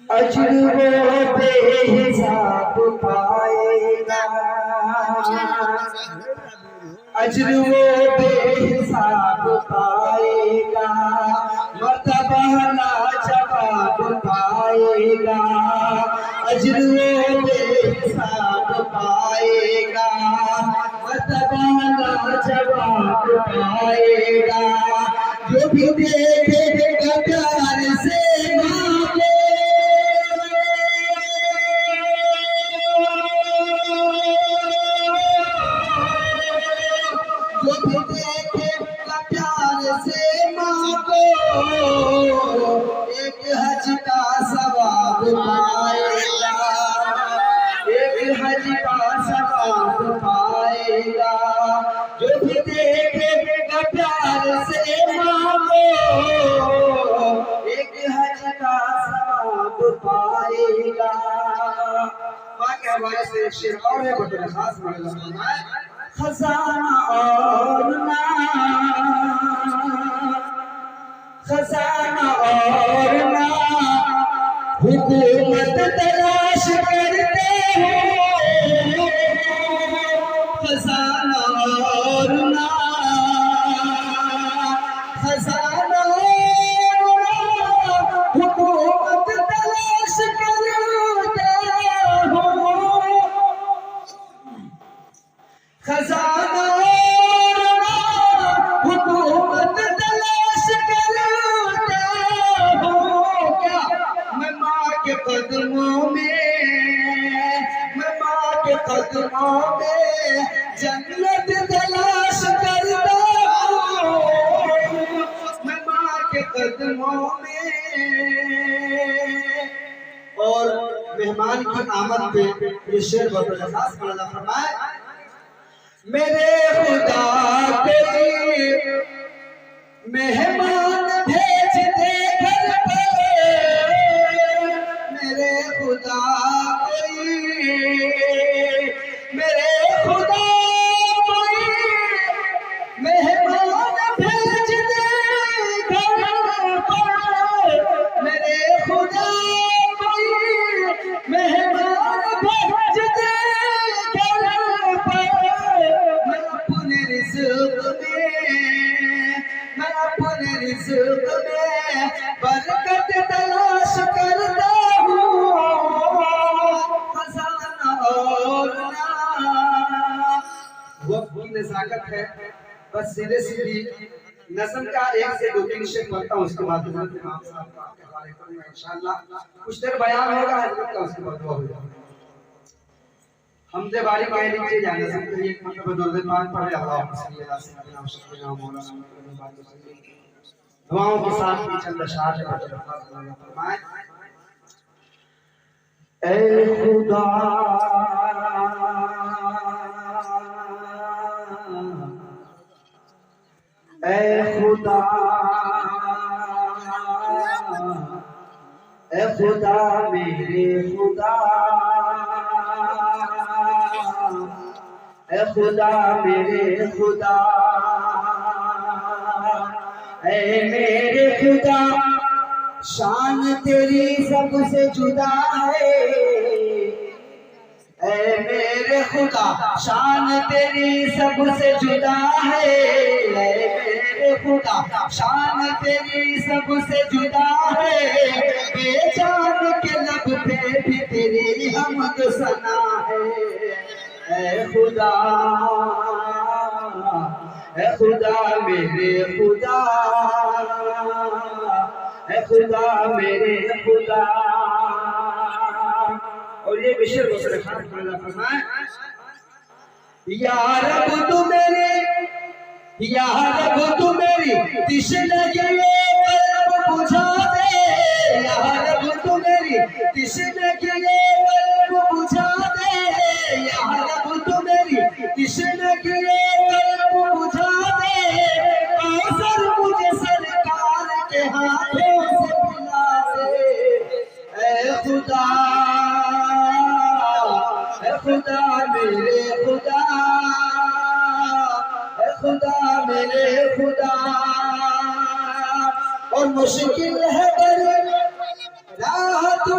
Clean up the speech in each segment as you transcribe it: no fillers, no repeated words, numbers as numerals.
अजर वो बेहिसाब पाएगा, अजर वो बेहिसाब पाएगा, मर्तबा लाजवाब पाएगा। अजर वो बेहिसाब पाएगा, मर्तबा लाजवाब पाएगा। जो भी देखेगा प्यार से मांगे, जो भी देखेगा प्यार से मांगो, एक हज का सवाब पाएगा, एक हज का सवाब पाएगा। जो भी देखेगा प्यार से मांगो, एक हज का सवाब पाएगा। बाकी हमारे से शेर और है बड़ा खास मामला है। खजाना और ना, खजाना और ना, हुकूमत तलाश करते हो। खजाना और ना, खजाना और ना, हुकूमत तलाश करते हो। खजाना हुकूमत तलाश करते हो। क्या मैं माँ के कदमों में, मैं माँ के कदमों में जन्नत तलाश करता हूँ। मैं माँ के कदमों में। और मेहमान की आमद पे ये शेर बहुत खास फरमाए। मेरे खुदा कोई मेहमान भेज दे घर पर, मेरे खुदा कोई, मेरे खुदा कोई मेहमान भेज दे घर पर, मेरे खुदा कोई मेहमान भेज दे घर पर। मैं अपने रिज़्क़ में बरकत तलाश करता हूँ। खजाना और ना, वक्त की नज़ाकत है। बस सीधे सीधी नज़म का एक से दो तीन शेर पढ़ता हूँ, उसके बाद इमाम साहब का आपके हवाले करूँगा इंशाअल्लाह। कुछ देर बयान होगा हज़रत का, उसके बाद दुआ हो जाएगी। हमदे बारी कह लीजिए जाने से एक मतलब दुरूद पाक पढ़े। अल्लाहुम्मा सल्ली अला सय्यिदिना व सय्यिदिना मौलाना मुहम्मद दुआओं के साथ भी चंद अशआर फरमाए। ऐ खुदा ऐ खुदा ऐ खुदा मेरे खुदा, ऐ खुदा मेरे खुदा, ऐ मेरे खुदा शान तेरी सबसे जुदा है। ऐ मेरे खुदा शान तेरी सबसे जुदा है। ऐ मेरे खुदा शान तेरी सबसे जुदा है। बेजान के लब पे भी तेरी हमद सना है। ऐ खुदा मेरे खुदा, ऐ खुदा मेरे खुदा। और ये विशेष फरमाए। या रब तू मेरी, या रब तू मेरी तिश्नगी कल्ब बुझा दे। या रब तू मेरी तिश्नगी कल्ब बुझा दे। या रब तू मेरी तिश्नगी कल्ब बुझा दे। कौसर मुझे सरकार के हाथों से पिला दे। ऐ खुदा, ऐ खुदा मेरे खुदा, ऐ खुदा मेरे खुदा। और मुश्किल है बड़ी राह तू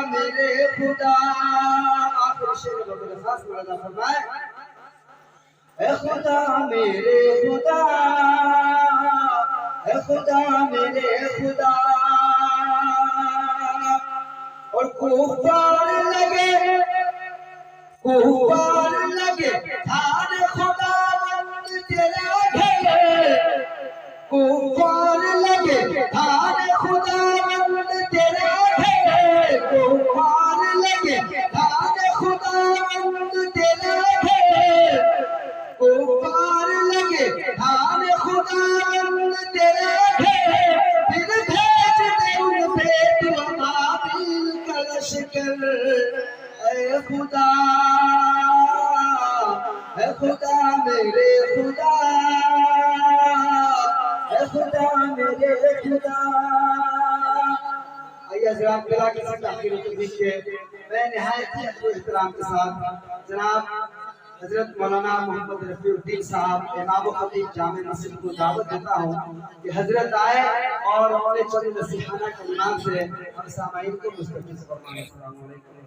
मेरे खुदा। आखिर शेर बकरा खास मर्दा फरमाए, ए खुदा मेरे खुदा, ए खुदा मेरे खुदा। और कुफार लगे धान खुदावंद तेरा घेरे, कुफार लगे धान खुदावंद तेरा घेरे, कुफार लगे धान खुदावंद तेरा घेरे, कुफार लगे धान खुदावंद तेरा घेरे। फिर भेज दे उन पे तू अबाबिल का लश्कर, ऐ खुदा, ऐ खुदा मेरे खुदा, ऐ खुदा मेरे खुदा। आइए जनाब बिला के साथ आखिर देखिए, मैं निहायत ही एहतराम के साथ जनाब हजरत मौलाना मोहम्मद रफीउद्दीन साहब इमाम खतीब जामे मस्जिद को दावत देता हूँ कि हजरत आए और अपने चंद नसीहाना कलिमात से हम सामाईन को मुस्तफ़ी से फरमाएं। अस्सलाम वालेकुम।